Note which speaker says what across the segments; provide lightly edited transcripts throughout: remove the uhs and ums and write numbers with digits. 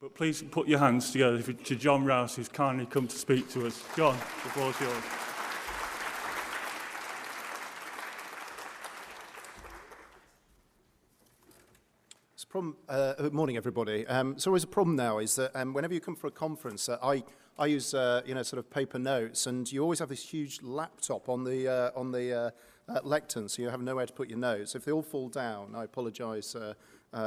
Speaker 1: But please put your hands together to Jon Rouse, who's kindly come to speak to us. Jon, the floor's yours.
Speaker 2: Good morning, everybody. It's always a problem now is that whenever you come for a conference, I use sort of paper notes, and you always have this huge laptop on the lectern, so you have nowhere to put your notes. If they all fall down, I apologise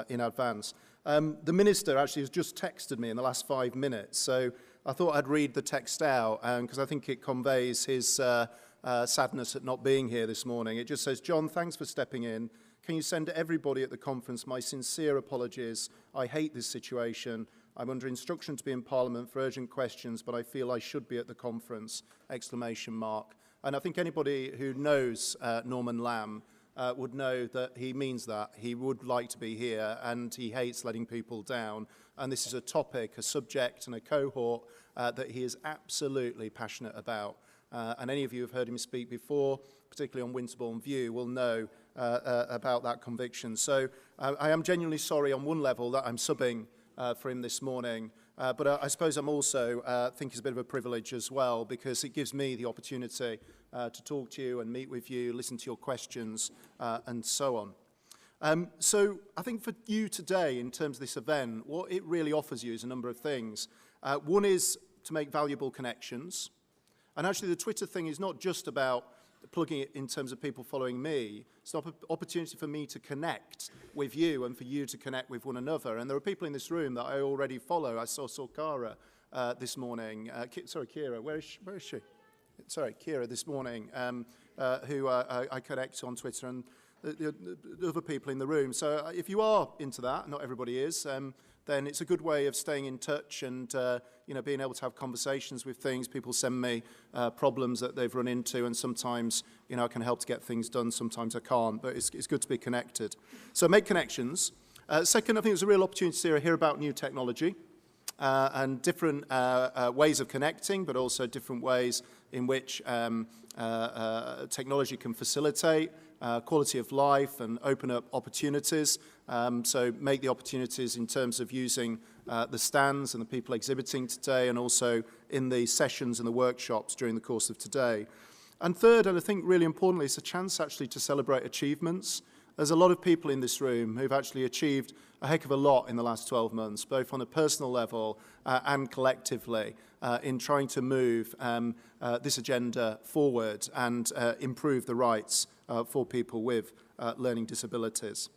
Speaker 2: in advance. The Minister actually has just texted me in the last 5 minutes, so I thought I'd read the text out because I think it conveys his sadness at not being here this morning. It just says, "Jon, thanks for stepping in. Can you send everybody at the conference my sincere apologies? I hate this situation. I'm under instruction to be in Parliament for urgent questions, but I feel I should be at the conference!" Exclamation mark. And I think anybody who knows Norman Lamb would know that he means that. He would like to be here, and he hates letting people down. And this is a topic, a subject, and a cohort that he is absolutely passionate about. And any of you who have heard him speak before, particularly on Winterbourne View, will know about that conviction. So I am genuinely sorry on one level that I'm subbing for him this morning, but I suppose I'm also think it's a bit of a privilege as well, because it gives me the opportunity to talk to you and meet with you, listen to your questions, and so on. So I think for you today, in terms of this event, what it really offers you is a number of things. One is to make valuable connections. And actually the Twitter thing is not just about plugging it in terms of people following me. It's an opportunity for me to connect with you and for you to connect with one another. And there are people in this room that I already follow. I saw Kara this morning. Kira, where is she? Sorry, Kira this morning, who I connect on Twitter, and the other people in the room. So if you are into that, not everybody is, then it's a good way of staying in touch and being able to have conversations with things. People send me problems that they've run into, and sometimes I can help to get things done, sometimes I can't, but it's good to be connected. So make connections. Second, I think there's a real opportunity to hear about new technology and different ways of connecting, but also different ways in which technology can facilitate quality of life and open up opportunities. So make the opportunities in terms of using the stands and the people exhibiting today, and also in the sessions and the workshops during the course of today. And third, and I think really importantly, it's a chance actually to celebrate achievements. There's a lot of people in this room who've actually achieved a heck of a lot in the last 12 months, both on a personal level and collectively, in trying to move this agenda forward and improve the rights for people with learning disabilities.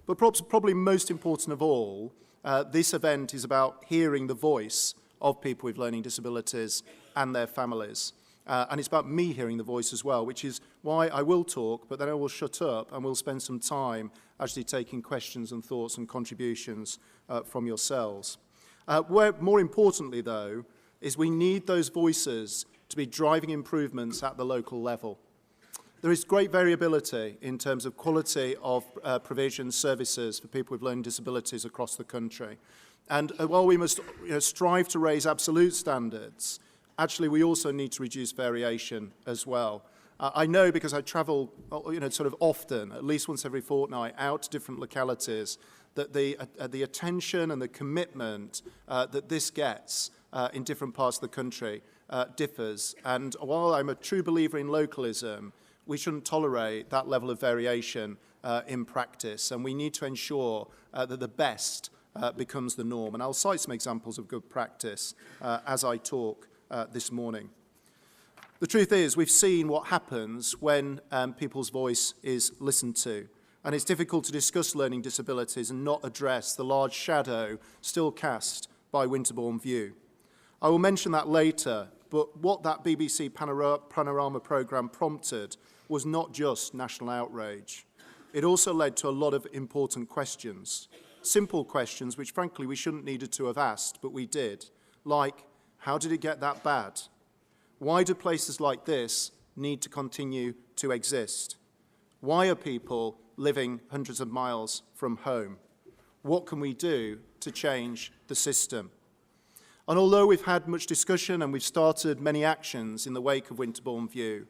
Speaker 2: But probably most important of all, this event is about hearing the voice of people with learning disabilities and their families. And it's about me hearing the voice as well, which is why I will talk, but then I will shut up and we'll spend some time actually taking questions and thoughts and contributions from yourselves. More importantly, though, is we need those voices to be driving improvements at the local level. There is great variability in terms of quality of provision services for people with learning disabilities across the country. And while we must strive to raise absolute standards, actually we also need to reduce variation as well. I know, because I travel sort of often, at least once every fortnight, out to different localities, that the attention and the commitment that this gets in different parts of the country differs. And while I'm a true believer in localism, we shouldn't tolerate that level of variation in practice, and we need to ensure that the best becomes the norm. And I'll cite some examples of good practice as I talk this morning. The truth is, we've seen what happens when people's voice is listened to, and it's difficult to discuss learning disabilities and not address the large shadow still cast by Winterbourne View. I will mention that later, but what that BBC Panorama programme prompted was not just national outrage. It also led to a lot of important questions, simple questions which frankly we shouldn't needed to have asked, but we did, like, how did it get that bad? Why do places like this need to continue to exist? Why are people living hundreds of miles from home? What can we do to change the system? And although we've had much discussion and we've started many actions in the wake of Winterbourne View,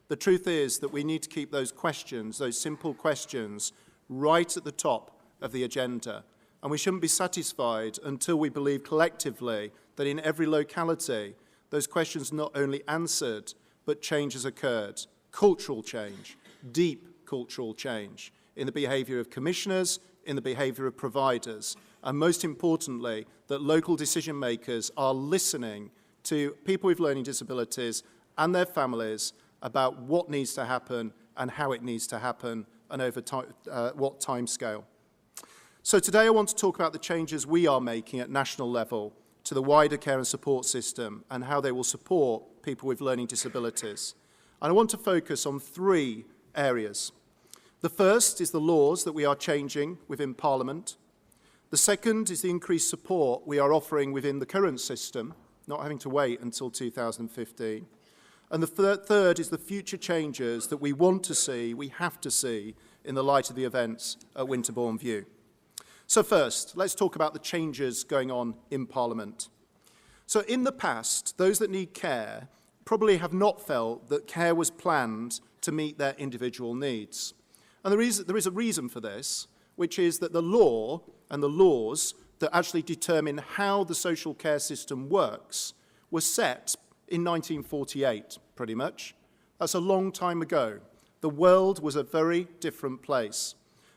Speaker 2: the truth is that we need to keep those questions, those simple questions, right at the top of the agenda, And we shouldn't be satisfied until we believe collectively that in every locality, those questions not only answered, but change has occurred. Cultural change, deep cultural change in the behaviour of commissioners, in the behaviour of providers, and most importantly, that local decision makers are listening to people with learning disabilities and their families about what needs to happen and how it needs to happen and over what timescale. So today I want to talk about the changes we are making at national level to the wider care and support system and how they will support people with learning disabilities. And I want to focus on three areas. The first is the laws that we are changing within Parliament. The second is the increased support we are offering within the current system, not having to wait until 2015. And the third is the future changes that we want to see, we have to see, in the light of the events at Winterbourne View. So first, let's talk about the changes going on in Parliament. So in the past, those that need care probably have not felt that care was planned to meet their individual needs. And there is a reason for this, which is that the law and the laws that actually determine how the social care system works were set in 1948, pretty much. That's a long time ago. The world was a very different place.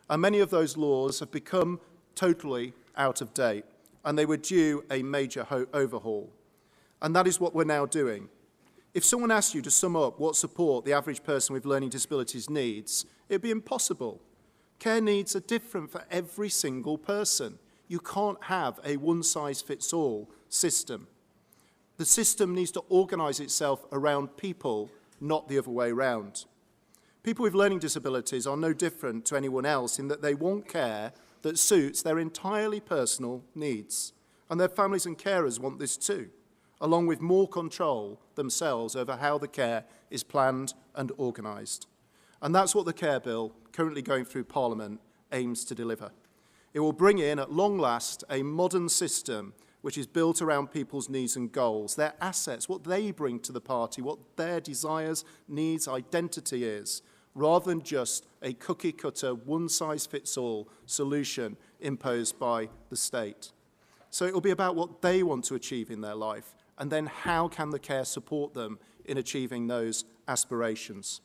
Speaker 2: And many of those laws have become totally out of date, and they were due a major overhaul. And that is what we're now doing. If someone asked you to sum up what support the average person with learning disabilities needs, it'd be impossible. Care needs are different for every single person. You can't have a one-size-fits-all system. The system needs to organise itself around people, not the other way around. People with learning disabilities are no different to anyone else in that they want care that suits their entirely personal needs. And their families and carers want this too, along with more control themselves over how the care is planned and organised. And that's what the Care Bill, currently going through Parliament, aims to deliver. It will bring in, at long last, a modern system which is built around people's needs and goals, their assets, what they bring to the party, what their desires, needs, identity is, rather than just a cookie-cutter, one-size-fits-all solution imposed by the state. So it will be about what they want to achieve in their life, and then how can the care support them in achieving those aspirations.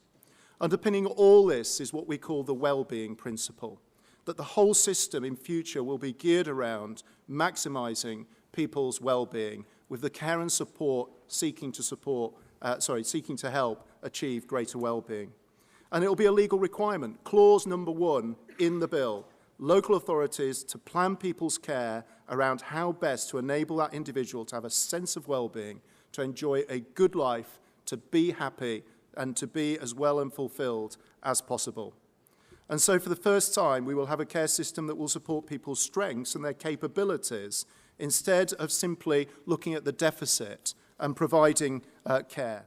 Speaker 2: Underpinning all this is what we call the well-being principle, that the whole system in future will be geared around maximising people's well-being, with the care and support seeking to help achieve greater well-being. And it will be a legal requirement. Clause number 1 in the bill, local authorities to plan people's care around how best to enable that individual to have a sense of well-being, to enjoy a good life, to be happy, and to be as well and fulfilled as possible. And so for the first time, we will have a care system that will support people's strengths and their capabilities, instead of simply looking at the deficit and providing care.